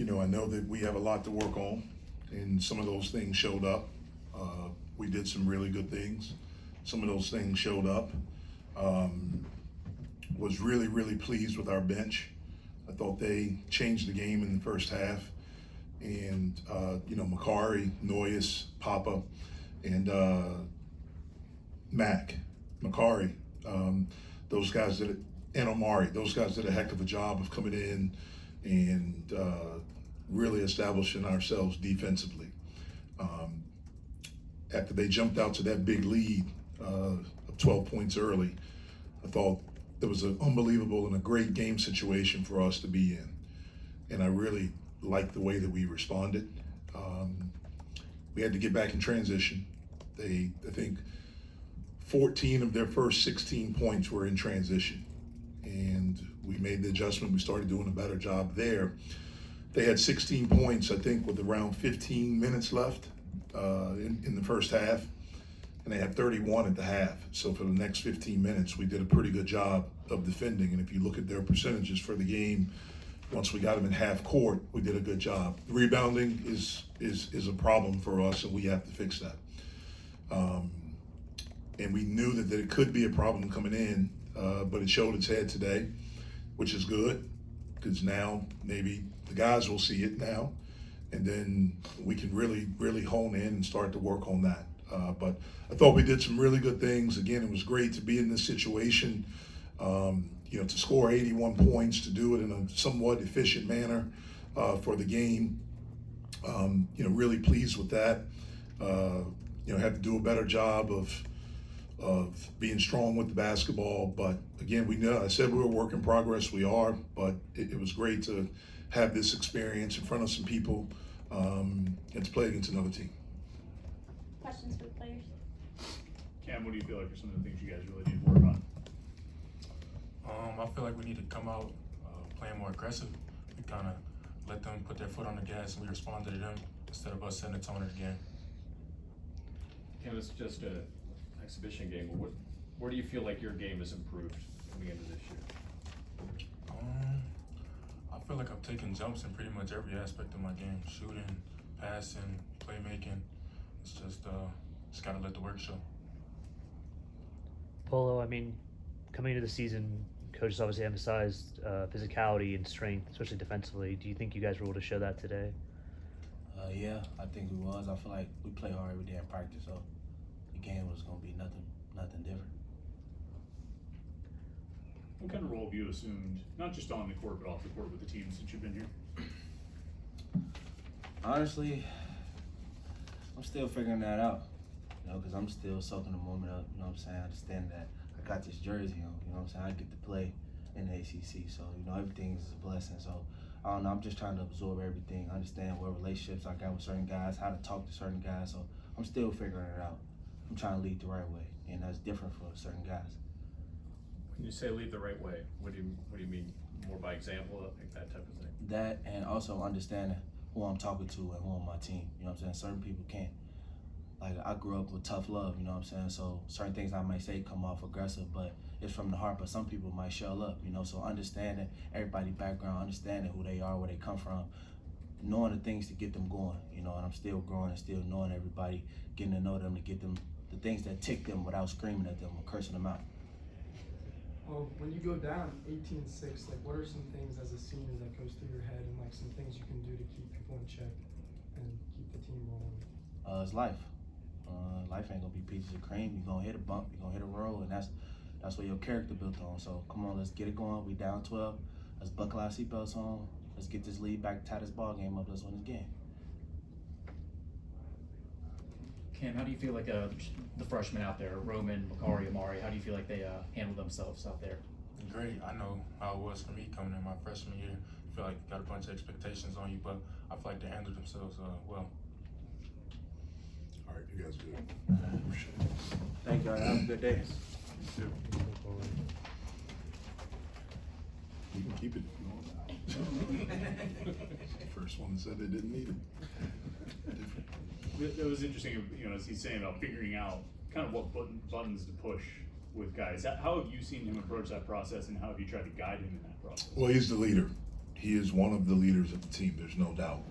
I know that we have a lot to work on, and some of those things showed up. We did some really good things. Some of those things showed up. Was really, really pleased with our bench. I thought they changed the game in the first half. And, Macari, Noyes, Papa, and Mac, Macari, those guys did, and Omari, those guys did a heck of a job of coming in and really establishing ourselves defensively. After they jumped out to that big lead of 12 points early, I thought it was an unbelievable and a great game situation for us to be in. And I really liked the way that we responded. We had to get back in transition. I think 14 of their first 16 points were in transition. And we made the adjustment. We started doing a better job there. They had 16 points, I think, with around 15 minutes left in the first half. And they had 31 at the half. So for the next 15 minutes, we did a pretty good job of defending. And if you look at their percentages for the game, once we got them in half court, we did a good job. Rebounding is a problem for us, and we have to fix that. And we knew that it could be a problem coming in, but it showed its head today, which is good, because now maybe the guys will see it now, and then we can really, really hone in and start to work on that. But I thought we did some really good things. Again, it was great to be in this situation. To score 81 points, to do it in a somewhat efficient manner for the game. Really pleased with that. Had to do a better job of being strong with the basketball. But again, I said we were a work in progress. We are, but it was great to have this experience in front of some people and to play against another team. Questions for the players? Cam, what do you feel like are some of the things you guys really need to work on? I feel like we need to come out playing more aggressive. We kind of let them put their foot on the gas and we responded to them instead of us setting the tone of the game. Cam, it's just an exhibition game. Where do you feel like your game has improved coming into this year? I feel like I've taken jumps in pretty much every aspect of my game. Shooting, passing, playmaking. It's just gotta let the work show. Polo, coming into the season, coaches obviously emphasized physicality and strength, especially defensively. Do you think you guys were able to show that today? Yeah, I think we was. I feel like we play hard every day in practice, so the game was going to be nothing different. What kind of role have you assumed, not just on the court, but off the court with the team since you've been here? Honestly, I'm still figuring that out, because I'm still soaking the moment up, I understand that I got this jersey on, I get to play in the ACC, so, everything is a blessing, so, I don't know, I'm just trying to absorb everything, understand what relationships I got with certain guys, how to talk to certain guys, so I'm still figuring it out. I'm trying to lead the right way, and that's different for certain guys. When you say lead the right way, what do you mean? More by example, like that type of thing? That, and also understanding who I'm talking to and who on my team, certain people can't. Like, I grew up with tough love, so certain things I might say come off aggressive, but it's from the heart, but some people might shell up, so understanding everybody's background, understanding who they are, where they come from, knowing the things to get them going, and I'm still growing and still knowing everybody, getting to know them, to get them the things that tick them without screaming at them or cursing them out. Well, when you go down 18-6, what are some things as a senior that goes through your head, and some things you can do to keep people in check and keep the team rolling? It's life. Life ain't gonna be peaches and cream. You're gonna hit a bump, you're gonna hit a roll, and that's what your character built on. So come on, let's get it going. We down 12. Let's buckle our seatbelts on. Let's get this lead back, tie this ball game up. Let's win this game. Cam, how do you feel like the freshmen out there, Roman, Macari, Amari, how do you feel like they handle themselves out there? Great. I know how it was for me coming in my freshman year. I feel like you got a bunch of expectations on you, but I feel like they handled themselves well. All right, you guys good. Thank y'all. Have a good day. You can keep it if you want. First one said they didn't need it. That was interesting, as he's saying about figuring out kind of what buttons to push with guys. How have you seen him approach that process, and how have you tried to guide him in that process? Well, he's the leader. He is one of the leaders of the team, there's no doubt.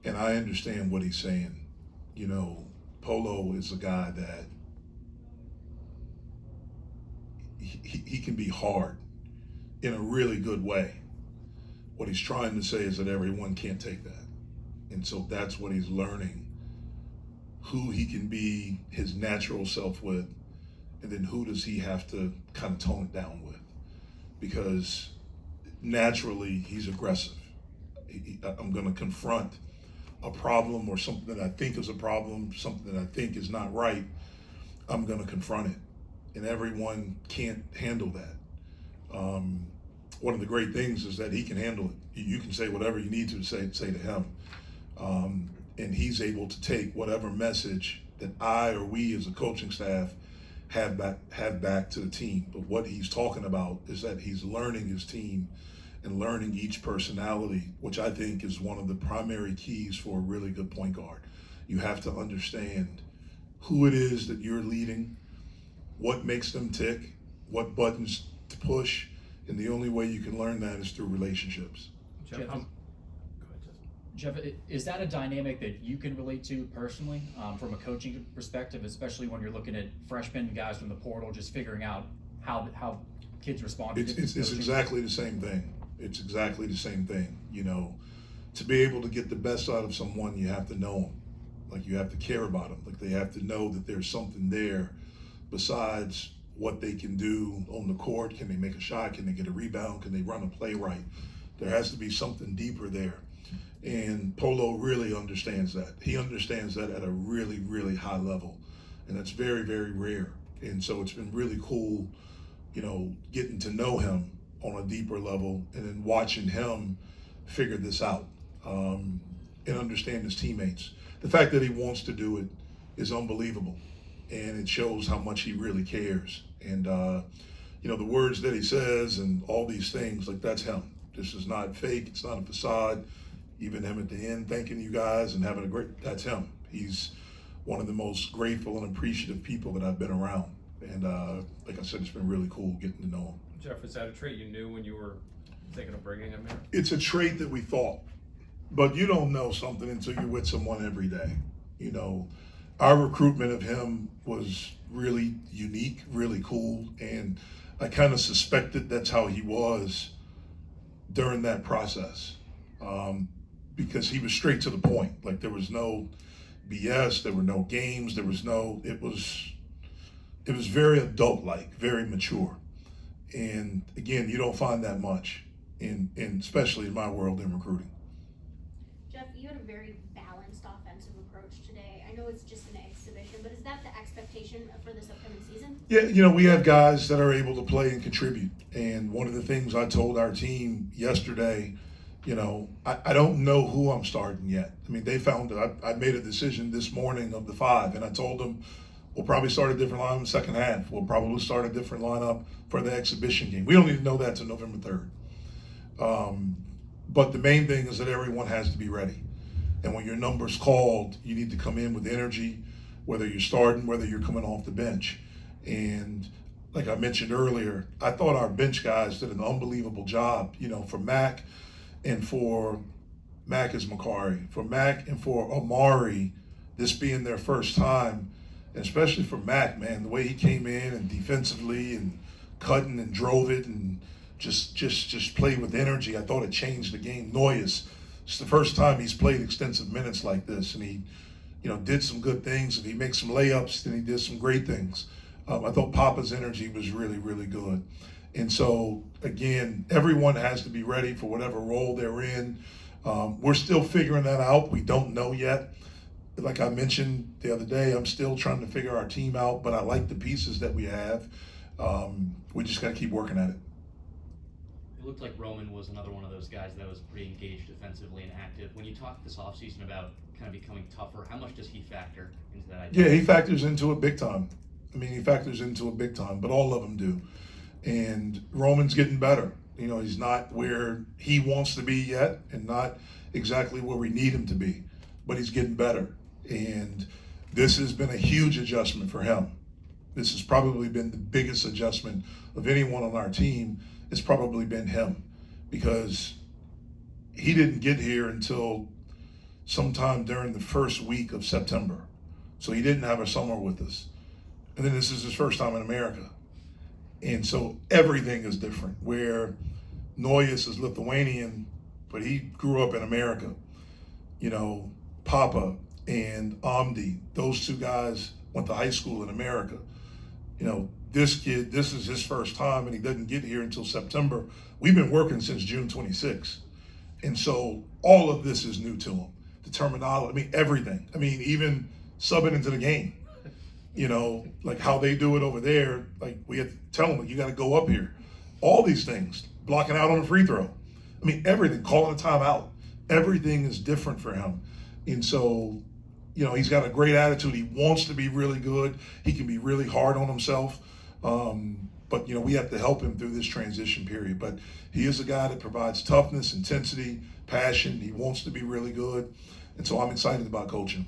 And I understand what he's saying. You know, Polo is a guy that he can be hard in a really good way. What he's trying to say is that everyone can't take that. And so that's what he's learning, who he can be his natural self with, and then who does he have to kind of tone it down with. Because naturally, he's aggressive. I'm going to confront a problem or something that I think is a problem, something that I think is not right. I'm going to confront it. And everyone can't handle that. One of the great things is that he can handle it. You can say whatever you need to say to him. And he's able to take whatever message that I or we as a coaching staff have back to the team. But what he's talking about is that he's learning his team and learning each personality, which I think is one of the primary keys for a really good point guard. You have to understand who it is that you're leading, what makes them tick, what buttons to push, and the only way you can learn that is through relationships. Jeff, Jeff, go ahead, Jeff. Jeff, is that a dynamic that you can relate to personally, from a coaching perspective, especially when you're looking at freshmen, guys from the portal, just figuring out how kids respond to It's coaching? exactly the same thing. It's exactly the same thing. You know, to be able to get the best out of someone, you have to know them. Like, you have to care about them. Like, they have to know that there's something there besides what they can do on the court. Can they make a shot? Can they get a rebound? Can they run a play right? There has to be something deeper there. And Polo really understands that. He understands that at a really, really high level. And that's very, very rare. And so it's been really cool, you know, getting to know him on a deeper level and then watching him figure this out and understand his teammates. The fact that he wants to do it is unbelievable. And it shows how much he really cares. And, you know, the words that he says and all these things, like, that's him. This is not fake. It's not a facade. Even him at the end thanking you guys and having a great, that's him. He's one of the most grateful and appreciative people that I've been around. And like I said, it's been really cool getting to know him. Jeff, is that a trait you knew when you were thinking of bringing him here? It's a trait that we thought, but you don't know something until you're with someone every day. You know, our recruitment of him was really unique, really cool, and I kind of suspected that's how he was during that process, because he was straight to the point. Like, there was no BS, there were no games, there was no, it was very adult-like, very mature. And again, you don't find that much, in especially in my world in recruiting. Jeff, you had a very balanced offensive approach today. I know it's just an exhibition, but is that the expectation for this upcoming season? Yeah, you know, we have guys that are able to play and contribute. And one of the things I told our team yesterday, you know, I don't know who I'm starting yet. I mean, they found that I made a decision this morning of the 5, and I told them, we'll probably start a different lineup in the second half. We'll probably start a different lineup for the exhibition game. We don't need to know that until November 3rd. But the main thing is that everyone has to be ready. And when your number's called, you need to come in with energy, whether you're starting, whether you're coming off the bench. And like I mentioned earlier, I thought our bench guys did an unbelievable job, you know, for Mac and for Mac is Macari, for Mac and for Amari, this being their first time. And especially for Mac, man, the way he came in and defensively and cutting and drove it and just played with energy. I thought it changed the game. Noyes, it's the first time he's played extensive minutes like this, and he, you know, did some good things. If he makes some layups, then he did some great things. I thought Papa's energy was really, really good. And so, again, everyone has to be ready for whatever role they're in. We're still figuring that out. We don't know yet. Like I mentioned the other day, I'm still trying to figure our team out, but I like the pieces that we have. We just got to keep working at it. It looked like Roman was another one of those guys that was pretty engaged defensively and active. When you talk this offseason about kind of becoming tougher, how much does he factor into that idea? Yeah, he factors into it big time. I mean, he factors into it big time, but all of them do. And Roman's getting better. You know, he's not where he wants to be yet and not exactly where we need him to be, but he's getting better. And this has been a huge adjustment for him. This has probably been the biggest adjustment of anyone on our team. It's probably been him, because he didn't get here until sometime during the first week of September. So he didn't have a summer with us. And then this is his first time in America. And so everything is different, where Noyes is Lithuanian, but he grew up in America. You know, Papa and Amdi, those two guys went to high school in America. You know, this kid, this is his first time, and he doesn't get here until September. We've been working since June 26th. And so all of this is new to him. The terminology, I mean, everything. I mean, even subbing into the game. You know, like how they do it over there, like we have to tell them, like, you got to go up here. All these things, blocking out on a free throw. I mean, everything, calling a timeout. Everything is different for him. And so, you know, he's got a great attitude. He wants to be really good. He can be really hard on himself. But, you know, we have to help him through this transition period. But he is a guy that provides toughness, intensity, passion. He wants to be really good. And so I'm excited about coaching.